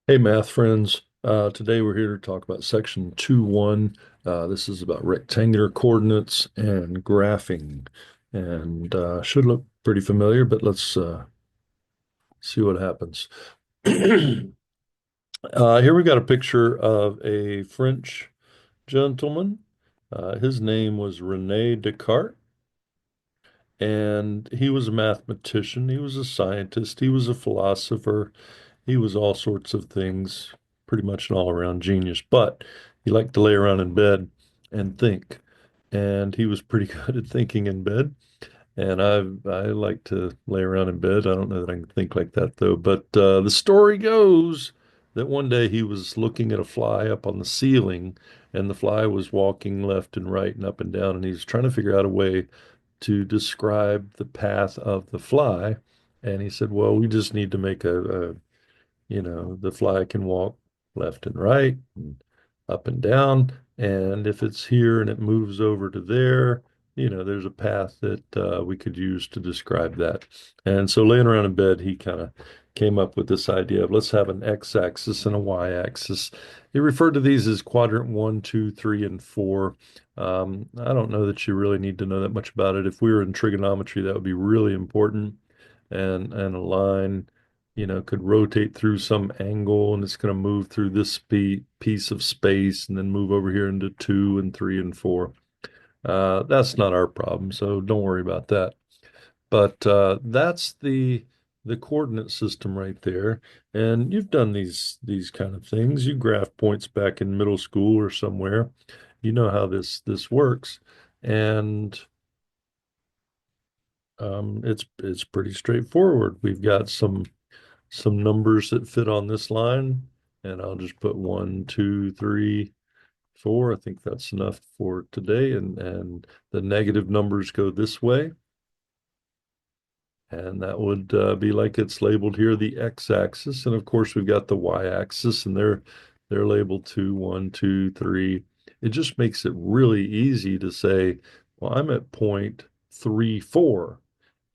Hey, math friends. Today we're here to talk about section 2.1. This is about rectangular coordinates and graphing, and should look pretty familiar, but let's see what happens. Here we got a picture of a French gentleman. His name was René Descartes, and he was a mathematician. He was a scientist. He was a philosopher. He was all sorts of things, pretty much an all-around genius, but he liked to lay around in bed and think. And he was pretty good at thinking in bed. And I like to lay around in bed. I don't know that I can think like that though. But the story goes that one day he was looking at a fly up on the ceiling, and the fly was walking left and right and up and down, and he was trying to figure out a way to describe the path of the fly. And he said, "Well, we just need to make the fly can walk left and right and up and down. And if it's here and it moves over to there, there's a path that we could use to describe that." And so laying around in bed, he kind of came up with this idea of let's have an x-axis and a y-axis. He referred to these as quadrant one, two, three, and four. I don't know that you really need to know that much about it. If we were in trigonometry, that would be really important. And a line could rotate through some angle, and it's going to move through this piece of space and then move over here into two and three and four. That's not our problem, so don't worry about that. But that's the coordinate system right there. And you've done these kind of things. You graph points back in middle school or somewhere. You know how this works. And it's pretty straightforward. We've got some numbers that fit on this line, and I'll just put one, two, three, four. I think that's enough for today. And the negative numbers go this way, and that would be like it's labeled here, the x-axis. And of course, we've got the y-axis, and they're labeled two, one, two, three. It just makes it really easy to say, well, I'm at point 3, 4.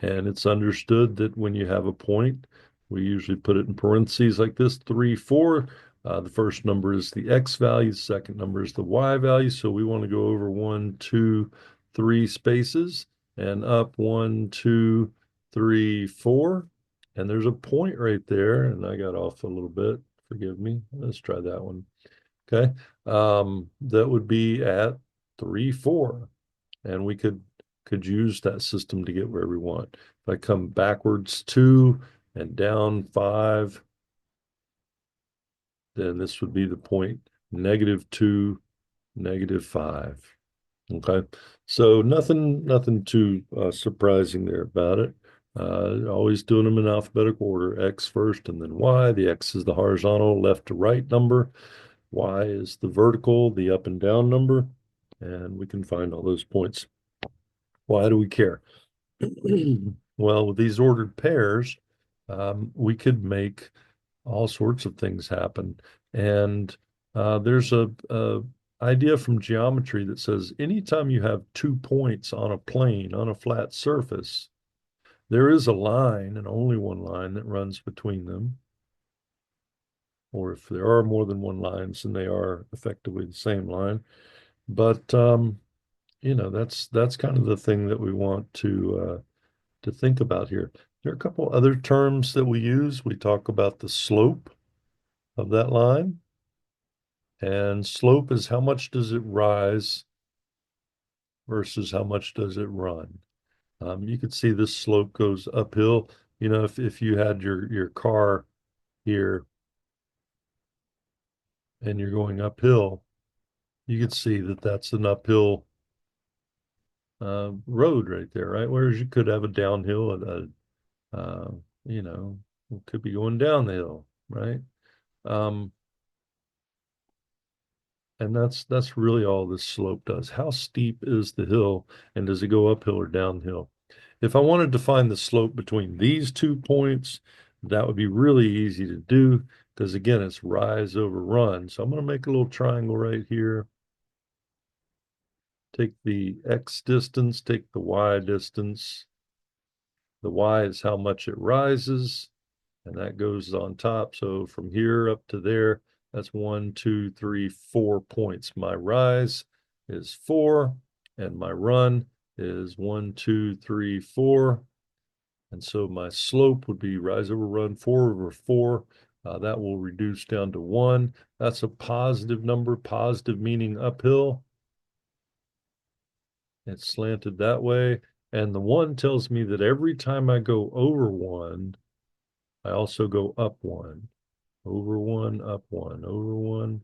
And it's understood that when you have a point, we usually put it in parentheses like this, 3, 4. The first number is the x value, the second number is the y value. So we want to go over one, two, three spaces and up one, two, three, four. And there's a point right there. And I got off a little bit. Forgive me. Let's try that one. Okay. That would be at 3, 4. And we could use that system to get where we want. If I come backwards 2 and down 5, then this would be the point -2, -5. Okay, so nothing too surprising there about it. Always doing them in alphabetical order: X first and then Y. The X is the horizontal left to right number. Y is the vertical, the up and down number, and we can find all those points. Why do we care? Well, with these ordered pairs, we could make all sorts of things happen. And there's a idea from geometry that says anytime you have 2 points on a plane, on a flat surface, there is a line and only one line that runs between them. Or if there are more than one lines, then they are effectively the same line. But that's kind of the thing that we want to think about here. There are a couple other terms that we use. We talk about the slope of that line, and slope is how much does it rise versus how much does it run. You could see this slope goes uphill. If you had your car here and you're going uphill, you could see that that's an uphill road right there, right? Whereas you could have a downhill, uh, you know, could be going down the hill, right? Um, and that's really all this slope does. How steep is the hill, and does it go uphill or downhill? If I wanted to find the slope between these 2 points, that would be really easy to do because again, it's rise over run. So I'm going to make a little triangle right here. Take the x distance, take the y distance. The y is how much it rises, and that goes on top. So from here up to there, that's 1, 2, 3, 4 points. My rise is 4, and my run is 1, 2, 3, 4. And so my slope would be rise over run 4/4. That will reduce down to 1. That's a positive number, positive meaning uphill. It's slanted that way. And the 1 tells me that every time I go over 1, I also go up 1. Over 1, up 1, over 1,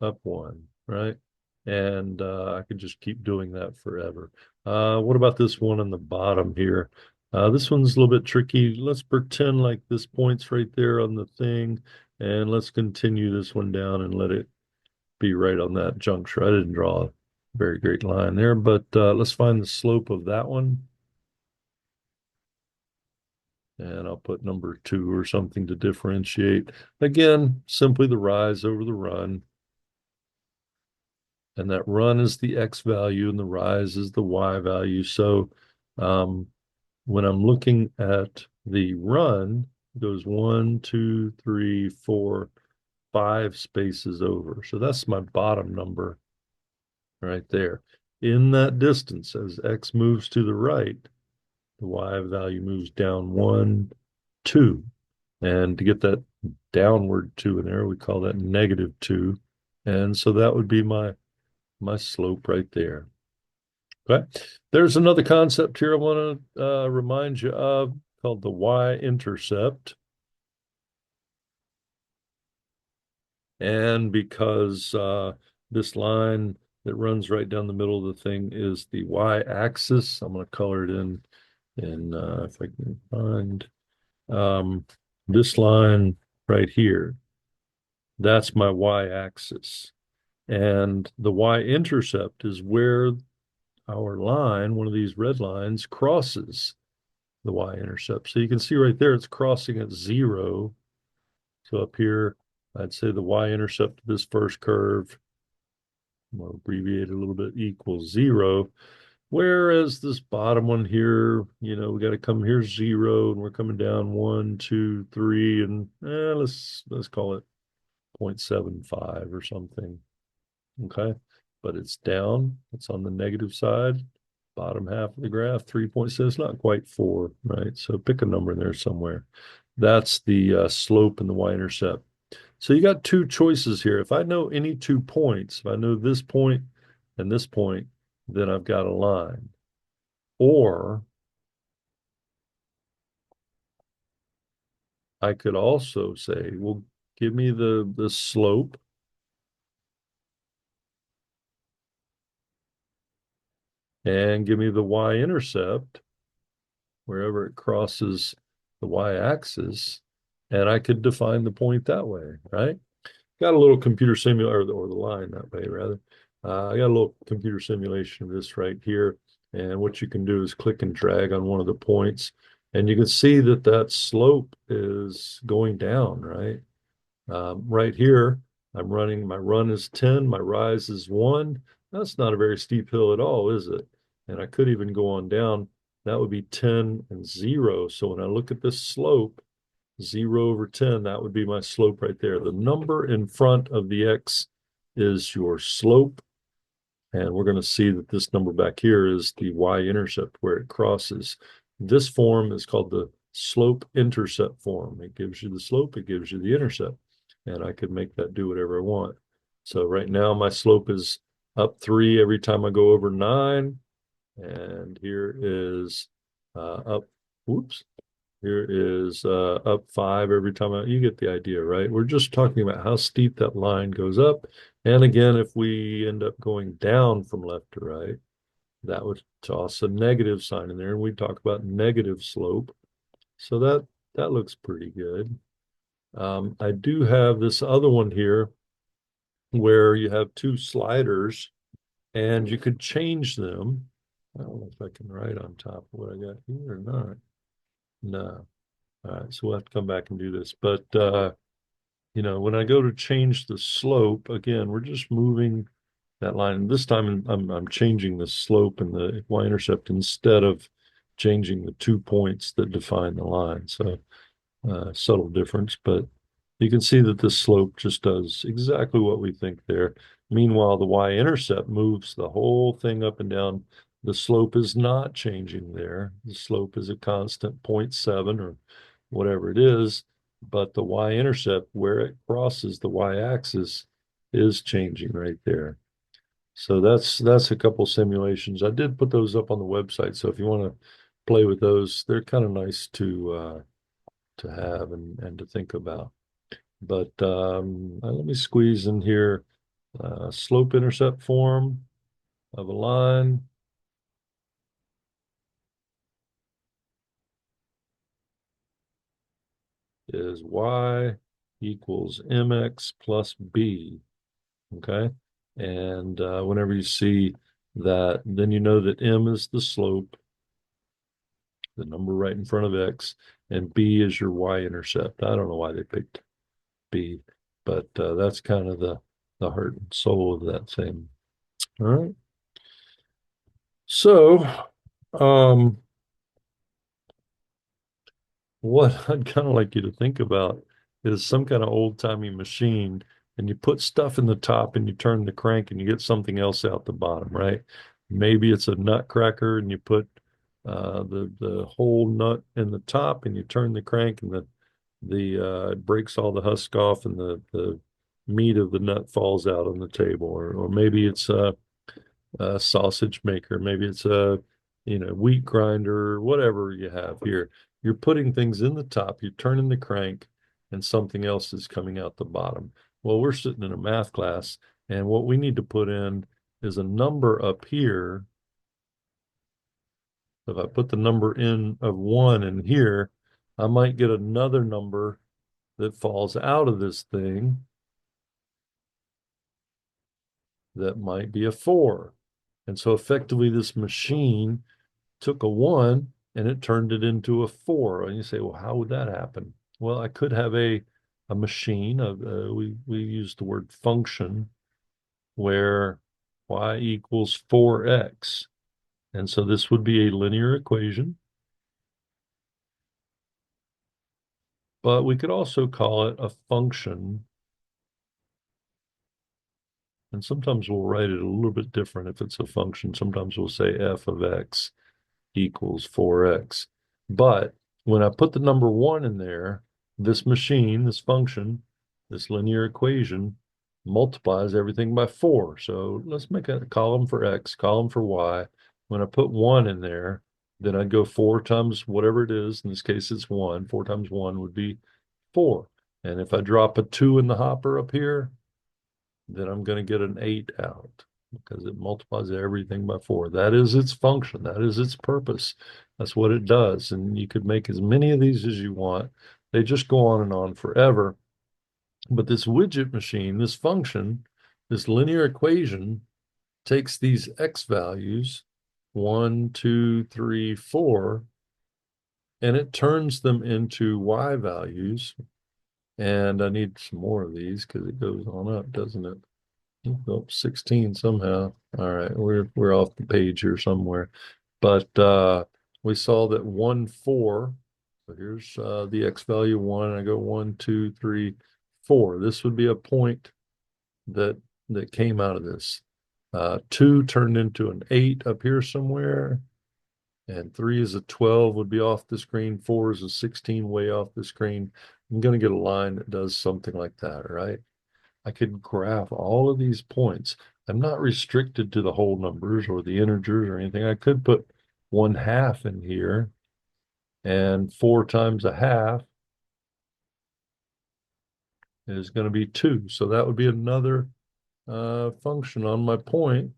up 1, right? And I could just keep doing that forever. What about this one on the bottom here? This one's a little bit tricky. Let's pretend like this point's right there on the thing, and let's continue this one down and let it be right on that juncture. I didn't draw a very great line there, but let's find the slope of that one. And I'll put number 2 or something to differentiate. Again, simply the rise over the run. And that run is the X value and the rise is the Y value. So um, when I'm looking at the run, it goes 1, 2, 3, 4, 5 spaces over. So that's my bottom number right there. In that distance, as X moves to the right, the Y value moves down 1, 2. And to get that downward 2 in there, we call that -2. And so that would be my slope right there. Okay. There's another concept here I want to remind you of called the y-intercept. And because this line that runs right down the middle of the thing is the y-axis, I'm going to color it in if I can find this line right here. That's my y-axis. And the y-intercept is where our line, one of these red lines, crosses the y-intercept. So you can see right there, it's crossing at 0. So up here, I'd say the y-intercept of this first curve, I'm going to abbreviate it a little bit, equals 0. Whereas this bottom one here, we got to come here 0, and we're coming down 1, 2, 3, and let's call it 0.75 or something. Okay, but it's down. It's on the negative side. Bottom half of the graph, 3.6, not quite 4, right? So pick a number in there somewhere. That's the slope and the y-intercept. So you got 2 choices here. If I know any 2 points, if I know this point and this point, then I've got a line. Or I could also say, well, give me the slope and give me the y-intercept wherever it crosses the y-axis, and I could define the point that way, right? Got a little computer simulation, or the line that way, rather. I got a little computer simulation of this right here, and what you can do is click and drag on one of the points, and you can see that that slope is going down, right? Right here, I'm running, my run is 10, my rise is 1. That's not a very steep hill at all, is it? And I could even go on down. That would be 10 and 0. So when I look at this slope, 0/10, that would be my slope right there. The number in front of the X is your slope. And we're going to see that this number back here is the y-intercept where it crosses. This form is called the slope-intercept form. It gives you the slope, it gives you the intercept. And I could make that do whatever I want. So right now my slope is up 3 every time I go over 9. And here is up, whoops, here is up 5 every time you get the idea, right? We're just talking about how steep that line goes up. And again, if we end up going down from left to right, that would toss a negative sign in there, and we'd talk about negative slope. So that looks pretty good. I do have this other one here where you have 2 sliders, and you could change them. I don't know if I can write on top of what I got here or not. No. All right, so we'll have to come back and do this. But when I go to change the slope, again, we're just moving that line. This time I'm changing the slope and the y-intercept instead of changing the 2 points that define the line. So subtle difference, but you can see that the slope just does exactly what we think there. Meanwhile, the y-intercept moves the whole thing up and down. The slope is not changing there. The slope is a constant 0.7 or whatever it is, but the y-intercept, where it crosses the y-axis, is changing right there. So that's a couple simulations. I did put those up on the website, so if you want to play with those, they're kind of nice to have and to think about. But let me squeeze in here slope intercept form of a line is y equals mx plus b. Okay. And whenever you see that, then you know that m is the slope, the number right in front of x, and b is your y-intercept. I don't know why they picked b, but that's kind of the heart and soul of that thing. All right. So, um, what I'd kind of like you to think about is some kind of old-timey machine, and you put stuff in the top and you turn the crank and you get something else out the bottom, right? Maybe it's a nut cracker and you put the whole nut in the top and you turn the crank and the it breaks all the husk off and the meat of the nut falls out on the table, or maybe it's a sausage maker, maybe it's a wheat grinder, whatever you have here. You're putting things in the top, you're turning the crank, and something else is coming out the bottom. Well, we're sitting in a math class, and what we need to put in is a number up here. If I put the number in of 1 in here, I might get another number that falls out of this thing that might be a 4. And so effectively, this machine took a 1 and it turned it into a 4. And you say, well, how would that happen? Well, I could have a machine, we use the word function, where y equals 4x. And so this would be a linear equation, but we could also call it a function. And sometimes we'll write it a little bit different if it's a function. Sometimes we'll say f of x equals 4x. But when I put the number 1 in there, this machine, this function, this linear equation multiplies everything by 4. So let's make a column for x, column for y. When I put 1 in there, then I'd go 4 times whatever it is. In this case, it's 1. 4 times 1 would be 4. And if I drop a 2 in the hopper up here, then I'm going to get an 8 out because it multiplies everything by 4. That is its function. That is its purpose. That's what it does. And you could make as many of these as you want. They just go on and on forever. But this widget machine, this function, this linear equation takes these x values, 1, 2, 3, 4, and it turns them into y values. And I need some more of these because it goes on up, doesn't it? Oh, 16 somehow. All right, we're off the page here somewhere. But we saw that 1, 4. So here's the x value 1. I go 1, 2, 3, 4. This would be a point that came out of this. 2 turned into an 8 up here somewhere. And 3 is a 12, would be off the screen. 4 is a 16, way off the screen. I'm going to get a line that does something like that, right? I could graph all of these points. I'm not restricted to the whole numbers or the integers or anything. I could put 1/2 in here, and 4 times a half is going to be 2. So that would be another function on my point,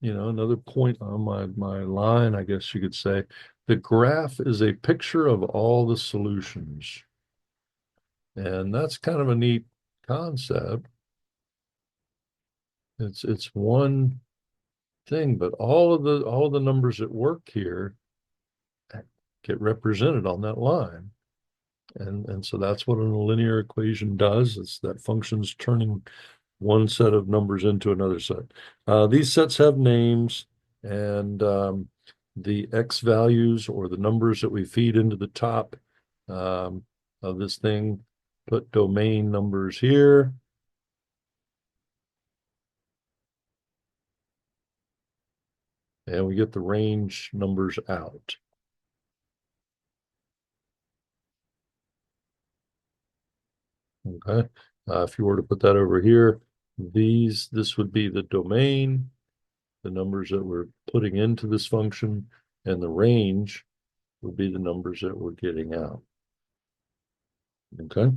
another point on my line, I guess you could say. The graph is a picture of all the solutions. And that's kind of a neat concept. It's one thing, but all of the numbers at work here get represented on that line. And so that's what a linear equation does. It's that function's turning one set of numbers into another set. These sets have names, and the X values or the numbers that we feed into the top um, of this thing, put domain numbers here. And we get the range numbers out. Okay. If you were to put that over here, this would be the domain, the numbers that we're putting into this function, and the range would be the numbers that we're getting out. Okay.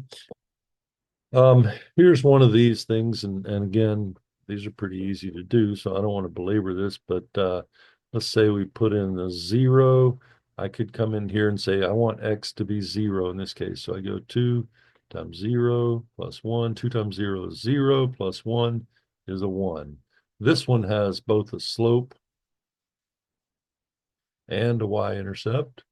Here's one of these things, and again, these are pretty easy to do, so I don't want to belabor this, but let's say we put in the 0. I could come in here and say I want X to be 0 in this case. So I go 2 times 0 plus 1. 2 times 0 is 0 plus 1 is a 1. This one has both a slope and a y-intercept,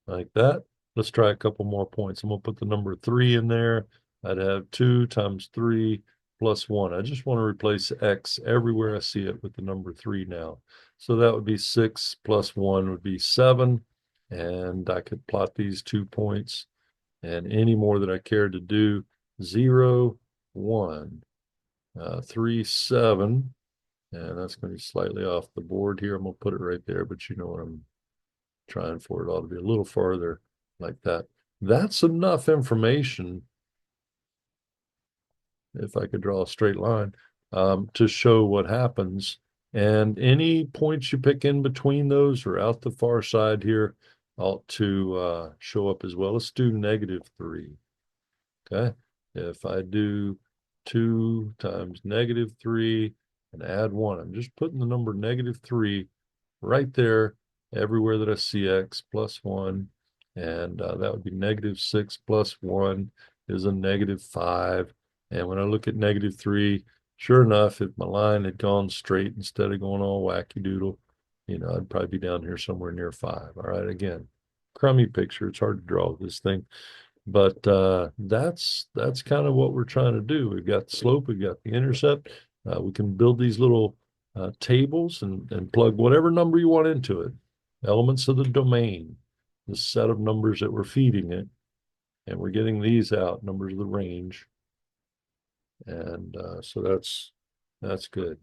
like that. Let's try a couple more points. I'm going to put the number 3 in there. I'd have 2 times 3 plus 1. I just want to replace X everywhere I see it with the number 3 now. So that would be 6 plus 1 would be 7. And I could plot these 2 points. And any more that I care to do, 0, 1, 3, 7. And that's going to be slightly off the board here. I'm going to put it right there, but you know what I'm trying for. It ought to be a little farther like that. That's enough information, if I could draw a straight line, to show what happens. And any points you pick in between those or out the far side here ought to show up as well. Let's do -3. Okay. If I do 2 times -3 and add 1, I'm just putting the number -3 right there everywhere that I see X plus 1. And that would be -6 plus 1 is a -5. And when I look at -3, sure enough, if my line had gone straight instead of going all wacky doodle, I'd probably be down here somewhere near 5. All right, again, crummy picture. It's hard to draw this thing. But that's kind of what we're trying to do. We've got the slope, we've got the intercept. We can build these little tables and plug whatever number you want into it. Elements of the domain, the set of numbers that we're feeding it, and we're getting these out, numbers of the range. And so that's good.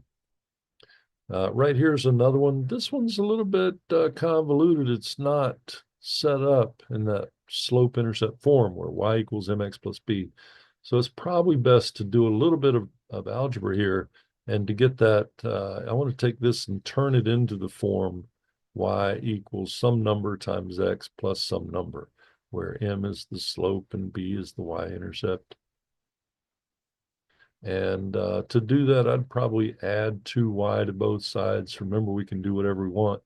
Right here's another one. This one's a little bit convoluted. It's not set up in that slope intercept form where y equals mx plus b. So it's probably best to do a little bit of algebra here. And to get that, I want to take this and turn it into the form y equals some number times x plus some number, where m is the slope and b is the y-intercept. And to do that, I'd probably add 2y to both sides. Remember, we can do whatever we want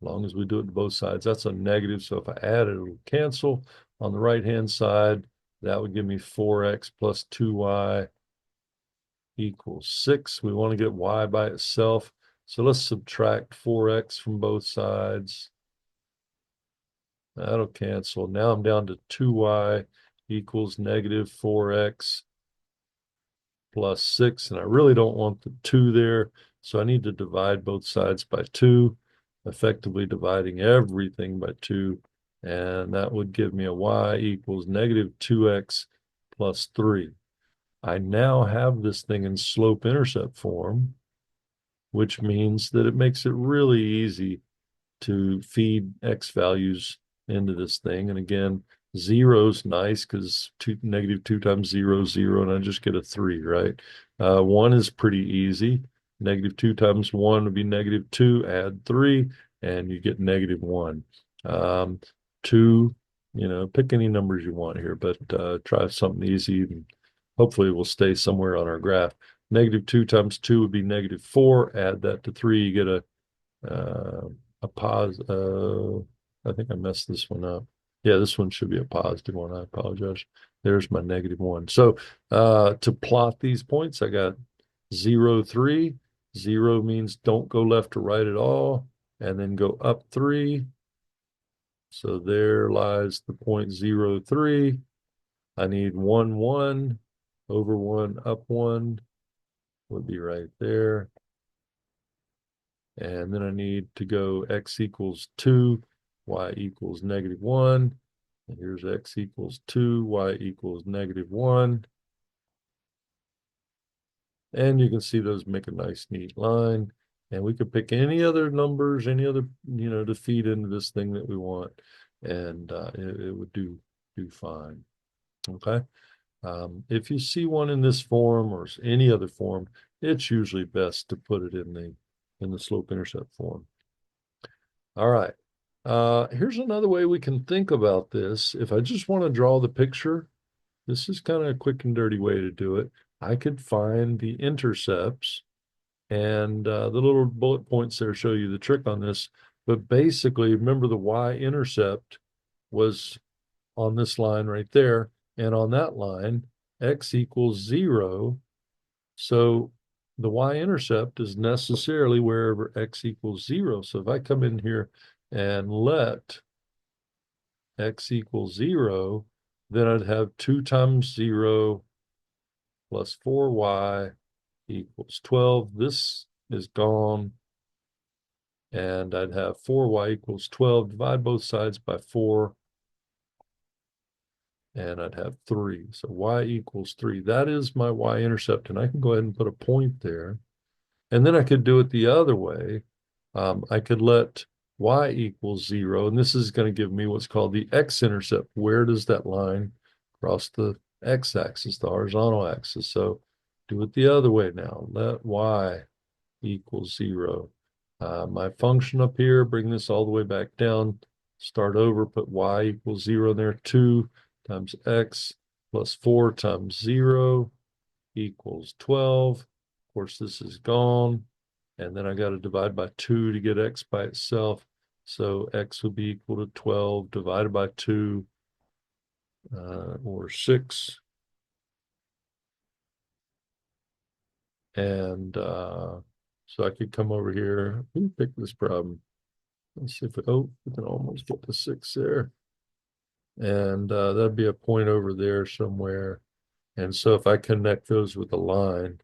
as long as we do it to both sides. That's a negative. So if I add it, it'll cancel. On the right-hand side, that would give me 4x plus 2y equals 6. We want to get y by itself. So let's subtract 4x from both sides. That'll cancel. Now I'm down to 2y equals -4x plus 6, and I really don't want the 2 there, so I need to divide both sides by 2, effectively dividing everything by 2, and that would give me a y equals -2x plus 3. I now have this thing in slope-intercept form, which means that it makes it really easy to feed X values into this thing. And again, 0's nice because -2 times 0 is 0, and I just get a 3, right? 1 is pretty easy. -2 times 1 would be -2, add 3, and you get -1. 2, pick any numbers you want here, but try something easy, and hopefully it will stay somewhere on our graph. -2 times 2 would be -4, add that to 3, you get a pause. I think I messed this one up. Yeah, this one should be a positive one. I apologize. There's my -1. So to plot these points, I got 0, 3. 0 means don't go left or right at all, and then go up 3. So there lies the point 0, 3. I need 1, 1 over 1 up 1 would be right there. And then I need to go x equals 2, y equals -1. And here's x equals 2, y equals -1. And you can see those make a nice, neat line. And we could pick any other numbers, any other, to feed into this thing that we want. And it would do fine. Okay. If you see one in this form or any other form, it's usually best to put it in the slope-intercept form. All right. Here's another way we can think about this. If I just want to draw the picture, this is kind of a quick and dirty way to do it. I could find the intercepts, and the little bullet points there show you the trick on this. But basically, remember the y-intercept was on this line right there. And on that line, x equals 0. So the y-intercept is necessarily wherever x equals 0. So if I come in here and let x equals 0, then I'd have 2 times 0 plus 4y equals 12. This is gone. And I'd have 4y equals 12. Divide both sides by 4. And I'd have 3. So y equals 3. That is my y-intercept. And I can go ahead and put a point there. And then I could do it the other way. I could let y equals 0. And this is going to give me what's called the x-intercept. Where does that line cross the x-axis, the horizontal axis? So do it the other way now. Let y equals 0. My function up here, bring this all the way back down. Start over, put y equals 0 in there. 2 times x plus 4 times 0 equals 12. Of course, this is gone. And then I got to divide by 2 to get x by itself. So x would be equal to 12 divided by 2, or 6. And so I could come over here. Who picked this problem? Let's see if we can almost get the 6 there. And that'd be a point over there somewhere. And so if I connect those with a line,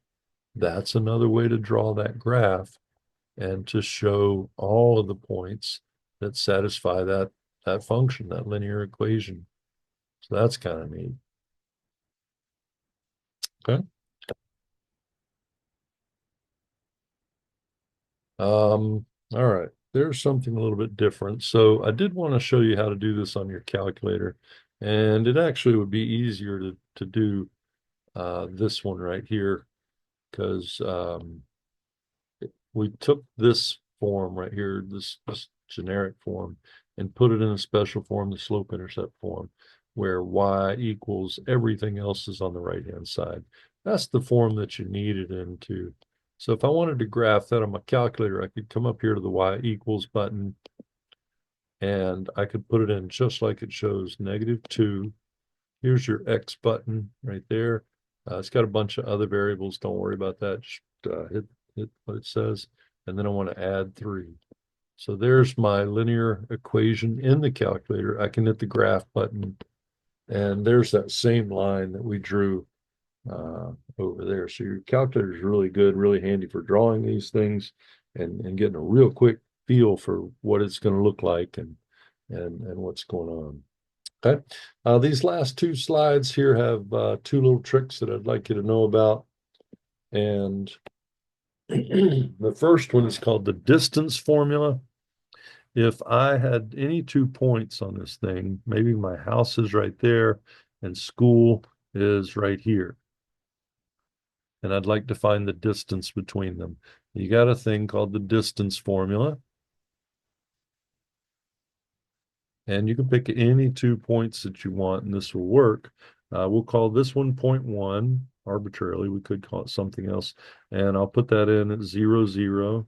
that's another way to draw that graph and to show all of the points that satisfy that function, that linear equation. So that's kind of neat. Okay. All right. There's something a little bit different. So I did want to show you how to do this on your calculator, and it actually would be easier to do this one right here, because we took this form right here, this generic form, and put it in a special form, the slope-intercept form, where y equals everything else is on the right-hand side. That's the form that you need it into. So if I wanted to graph that on my calculator, I could come up here to the y equals button, and I could put it in just like it shows, -2. Here's your X button right there. It's got a bunch of other variables. Don't worry about that. Just hit what it says. And then I want to add 3. So there's my linear equation in the calculator. I can hit the graph button, and there's that same line that we drew over there. So your calculator is really good, really handy for drawing these things and getting a real quick feel for what it's going to look like and what's going on. Okay. These last 2 slides here have 2 little tricks that I'd like you to know about. And the first one is called the distance formula. If I had any 2 points on this thing, maybe my house is right there and school is right here, and I'd like to find the distance between them. You got a thing called the distance formula. And you can pick any 2 points that you want, and this will work. We'll call this one point 1 arbitrarily. We could call it something else. And I'll put that in at 0, 0.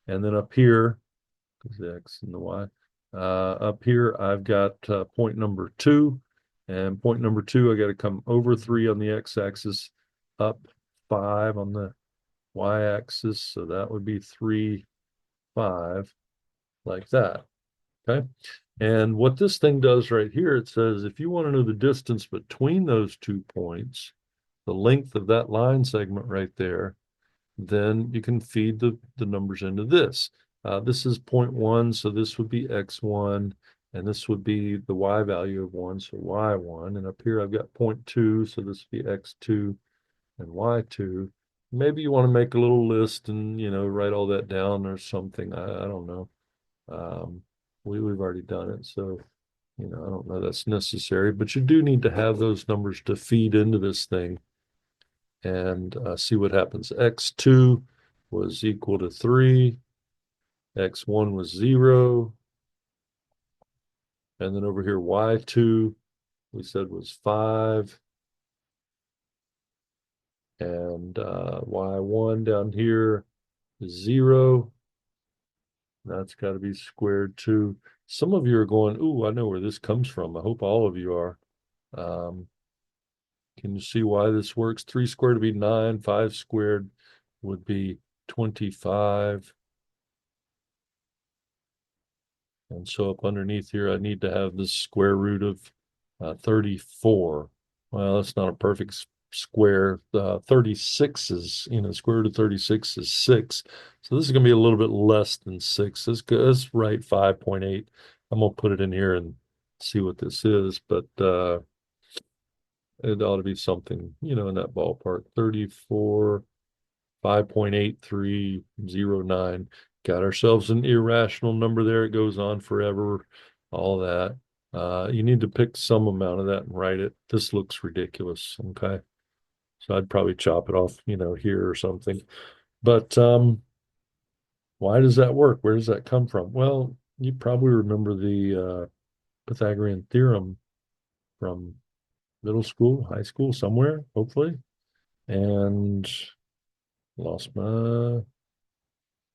And then up here, because the X and the Y, up here, I've got point number 2. And point number 2, I got to come over 3 on the X-axis, up 5 on the Y-axis. So that would be 3, 5, like that. Okay. And what this thing does right here, it says if you want to know the distance between those 2 points, the length of that line segment right there, then you can feed the numbers into this. This is 0.1, so this would be x1, and this would be the y value of 1, so y1. And up here I've got 0.2, so this would be x2 and y2. Maybe you want to make a little list and, write all that down or something. I don't know. We've already done it, so, I don't know that's necessary, but you do need to have those numbers to feed into this thing and see what happens. X2 was equal to 3, X1 was 0, and then over here Y2 we said was 5, and Y1 down here is 0. That's got to be squared too. Some of you are going, ooh, I know where this comes from. I hope all of you are. Um, can you see why this works? 3 squared would be 9, 5 squared would be 25. And so up underneath here, I need to have the square root of 34. Well, that's not a perfect square. 36 is, square root of 36 is 6. So this is going to be a little bit less than 6. Let's write 5.8. I'm going to put it in here and see what this is, but it ought to be something, in that ballpark. 34, 5.8309. Got ourselves an irrational number there. It goes on forever, all that. You need to pick some amount of that and write it. This looks ridiculous. Okay. So I'd probably chop it off, here or something. But why does that work? Where does that come from? Well, you probably remember the Pythagorean theorem from middle school, high school, somewhere, hopefully. And lost my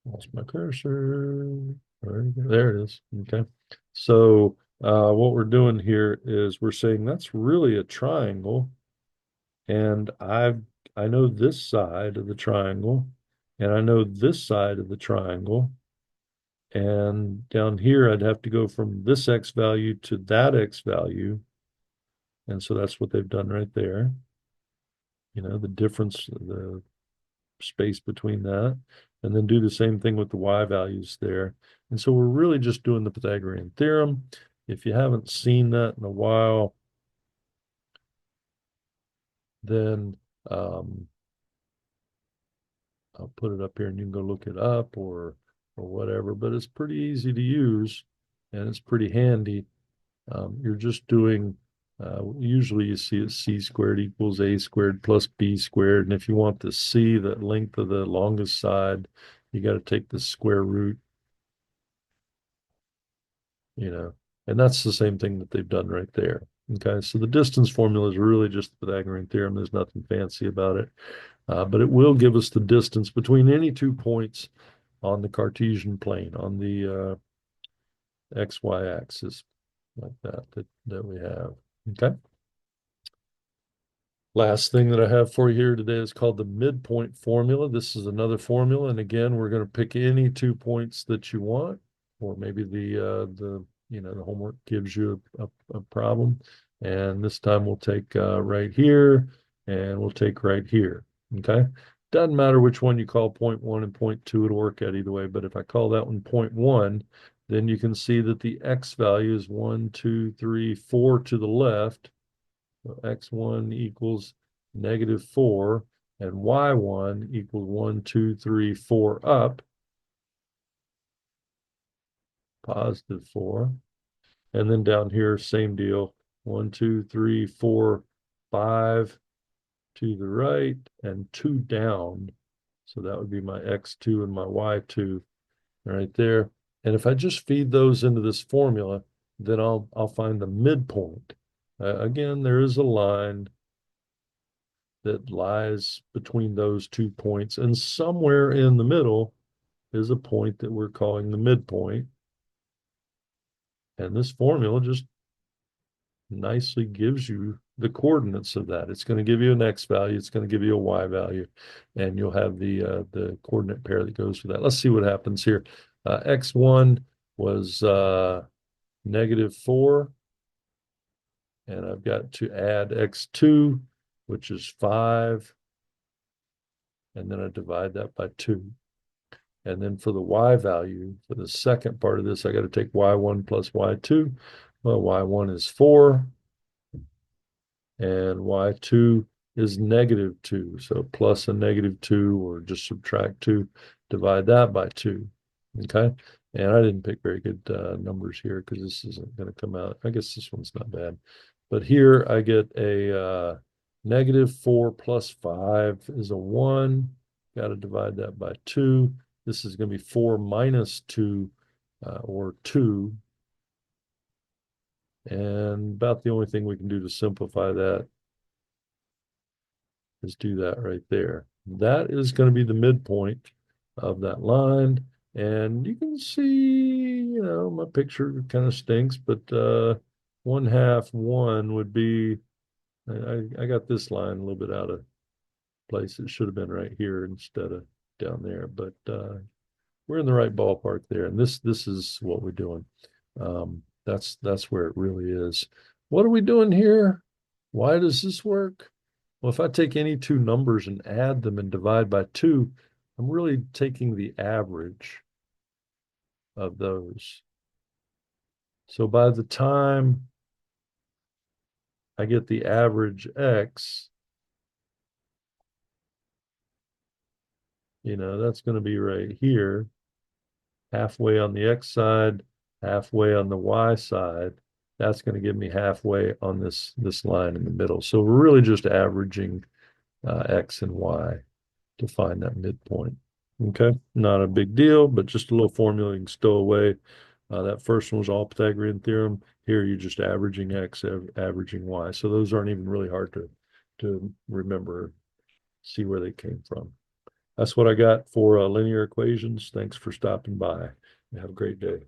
lost my cursor. There it is. Okay. So what we're doing here is we're saying that's really a triangle. And I know this side of the triangle, and I know this side of the triangle. And down here, I'd have to go from this x value to that x value. And so that's what they've done right there. The difference, the space between that, and then do the same thing with the y values there. And so we're really just doing the Pythagorean theorem. If you haven't seen that in a while, then I'll put it up here and you can go look it up or whatever, but it's pretty easy to use and it's pretty handy. You're just doing, usually you see it c squared equals a squared plus b squared. And if you want to see the length of the longest side, you got to take the square root, and that's the same thing that they've done right there. Okay, so the distance formula is really just the Pythagorean theorem. There's nothing fancy about it, but it will give us the distance between any 2 points on the Cartesian plane, on the XY axis, like that we have. Okay. Last thing that I have for you here today is called the midpoint formula. This is another formula, and again, we're going to pick any 2 points that you want, or maybe the homework gives you a problem. And this time we'll take right here, and we'll take right here. Okay, doesn't matter which one you call point one and point two; it'll work out either way. But if I call that one point one, then you can see that the x value is 1, 2, 3, 4 to the left. So x1 equals -4, and y1 equals 1, 2, 3, 4 up, +4. And then down here, same deal, 1, 2, 3, 4, 5 to the right, and 2 down. So that would be my x2 and my y2 right there. And if I just feed those into this formula, then I'll find the midpoint. Again, there is a line that lies between those 2 points. And somewhere in the middle is a point that we're calling the midpoint. And this formula just nicely gives you the coordinates of that. It's going to give you an x value, it's going to give you a y value, and you'll have the coordinate pair that goes with that. Let's see what happens here. X1 was -4, and I've got to add x2, which is 5. and then I divide that by 2. And then for the y value, for the second part of this, I got to take y1 plus y2. Well, y1 is 4, and y2 is -2. So plus a -2, or just subtract 2, divide that by 2. Okay. And I didn't pick very good numbers here because this isn't going to come out. I guess this one's not bad. But here I get a -4 plus 5 is a 1. Got to divide that by 2. This is going to be 4 minus 2, or 2. And about the only thing we can do to simplify that is do that right there. That is going to be the midpoint of that line. And you can see, my picture kind of stinks, but 1/2 1 would be, I got this line a little bit out of place. It should have been right here instead of down there, but we're in the right ballpark there. And this is what we're doing. That's where it really is. What are we doing here? Why does this work? Well, if I take any two numbers and add them and divide by 2, I'm really taking the average of those. So by the time I get the average x, that's going to be right here, halfway on the x side, halfway on the y side. That's going to give me halfway on this line in the middle. So we're really just averaging x and y to find that midpoint. Okay, not a big deal, but just a little formula you can stow away. That first one was all Pythagorean theorem. Here you're just averaging x, averaging y. So those aren't even really hard to remember, see where they came from. That's what I got for linear equations. Thanks for stopping by. Have a great day.